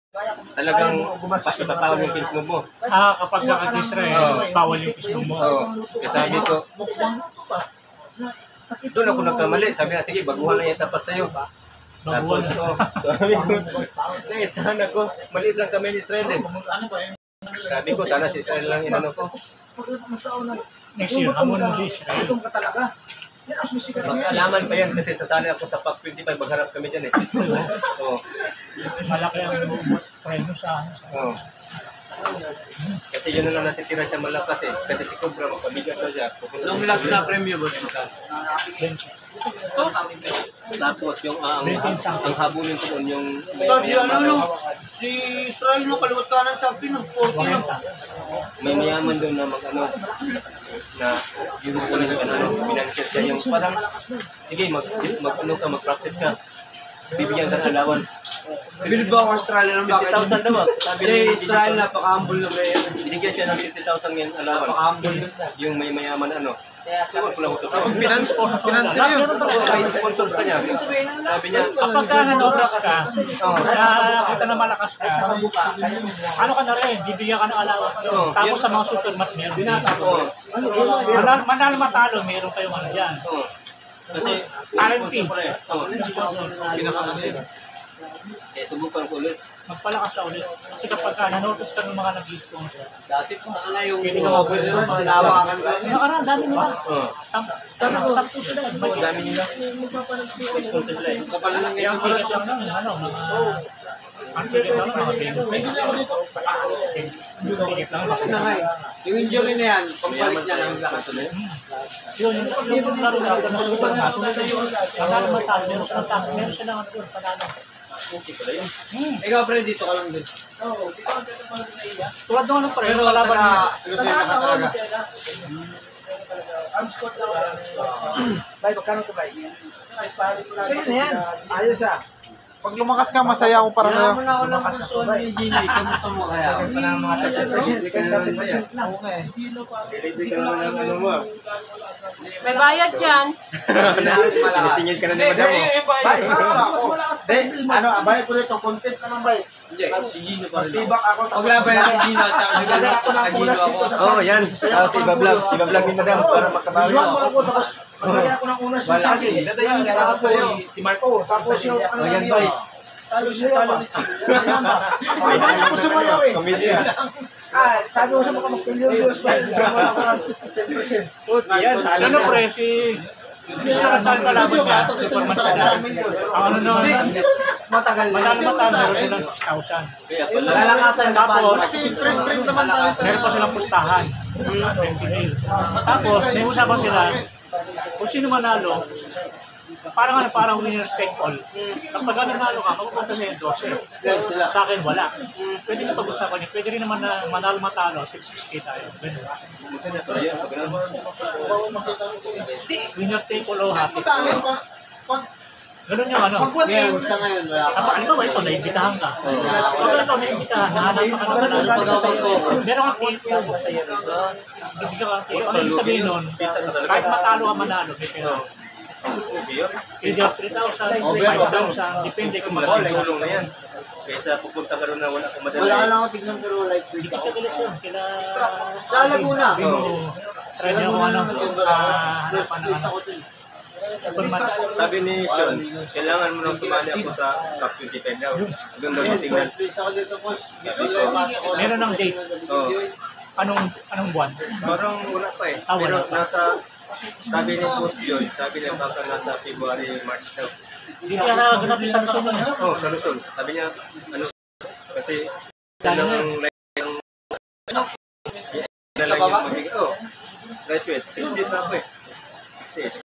talagang itatawag yung kids mo. Kapag kag-Israel, bawal yung kismo mo. Kaya sabi ko, doon ako nagkamali. Sabi na, sige, baguhan na yung tapat sa'yo. Tapos, sabi ko, naisahan ako, maliit lang kami ni Israel eh. Sabi ko, sana si Israel lang inano ko. Next year, hamon mo si Israel. Magkalaman pa yan kasi sasali ako sa PAC 25, magharap kami dyan eh. Oo. Malaki ang preno sa Oo. Kasi yun na lang natitira siya malakas eh. Kasi si Cobra, magpabigat na siya. Nung last na premyo ba? Tapos yung ang habulin ko doon yung Kasi si Israel no, kaliwat kanan sa Pino, 40 lang. may mayaman doon na na yung pinansyal siya yung parang sige mag-practice ka, bibigyan ka ng alawan. Bilib ba ang Australia ng bakit? 50,000 daw. Sabi ni Israel napaka-humble na may binigyan siya ng 50,000 ngayon alawan. napaka-humble. Yung may mayaman ano. Sabi ko lang ito. Finance niyo. Ay, sponsor ka niya. Sabi niya, kapag ka nanobras ka, nakakita na malakas ka, ano ka na rin, bibigyan ka ng alawas. Tapos sa mga super mas meron. Manalo matalo, meron kayong ano dyan. kasi RMP. eh, subukan ko ulit. Magpalakas ka ulit. Kasi kapag ka nanotice ka ng mga nag-sponsor, Dati po na yung pwede ka mapwede naman panawakan ka. nakaraan, dami nila. Sampu sila. Ang dami nila. Sponsor sila eh. Kapal lang Kaya ang ticket lang namin, ang ticket lang, mga 20. Ticket lang, Yung injury na yan, pagbalik niya lang lakas. yun, yung laro na ito, panalo matalo, meron siya lang panalo. Okay pala yun. Ikaw pre, dito ka lang din. Tuwad naman ng pareho, Pero kalaban niya. talaga. Bay, magkano ito, Bay? Sige na yan. Ayos ah. Pag lumakas ka, masaya ako para Kaya sa'yo. mo na ako ng gusto ni Gini. Kamusta mo kaya? Ito na ang mga 30% lang. Okay. Hindi ka naman ang ano mo. May bayad yan. Sinisingil ka na ni madam mo. Bay, ano, abay ko dito, content ka lang, Bay. Hindi, si Gino pa rin. Tibak ako. Paglabay na si Gino at saka si Nagdala ako ng Gino unas ako. dito sa Oh, yan. Si Iba-vlog ni madam para makabawi. Iwan mo lang ko, tapos magdala ako ng unas sa akin. Dadayan, kailangan sa'yo. Si Marco, tapos yung ano Oh, yan, niyo. Bay. Talo siya, talo. Ay, ako sumayaw eh. Comedian. Sabi ko sa mga mag-millions, Bay. Wala ko ng 10%. Yan, talo Ano na. pre, hindi siya natal kalaban niya, Superman siya. Ang ano naman, Matagal na. matalo meron silang 6,000. Kaya pala. Lalakasan ka pa. Tapos, Kasi friend naman tayo sa... meron pa silang pustahan. 20 mil. Tapos, may usapan sila, kung sino manalo, parang winner's take all. Kapag nanalo ka, mapupunta sa'yo 12. Sa akin, wala. Pwede na pag-usapan niya. Pwede rin naman na manalo matalo, 6K tayo. Ganun. Winner take all o happy. Ganun yung ano. Ngayon, sa ngayon, wala ka. Ano ba ito? Naibitahan ka. Kapag ito, naibitahan. Nahanap ka ng manalo. Meron kang KO. Bibigyan ka ng KO. Ano yung sabihin nun? Kahit matalo ka manalo, may pera. Either 3,000, 5,000, depende kung Malaking mag-all. tulong na yan. Kaysa pupunta ka rin na wala kang Wala ka madali. lang ako tignan pero like Hindi ka kagalis yun. Kila... sa Laguna. Try niyo kung ano. Hanapan ng ano. Superman. Sabi ni Sean, kailangan mo nang sumali ako sa top 25 daw. Doon daw yung tingnan. Please ako dito po. Meron ng date. Oh, Anong buwan? parang wala pa eh. Ah, Pero wala pa. nasa, sabi ni Post Joy, sabi niya baka nasa February, March daw. Hindi ka naganap sa Luzon. Oh, sa Luzon. Sabi niya, ano, kasi yan ang yung na lang yung mabigay. Oh, graduate. 60 na ako eh. 60.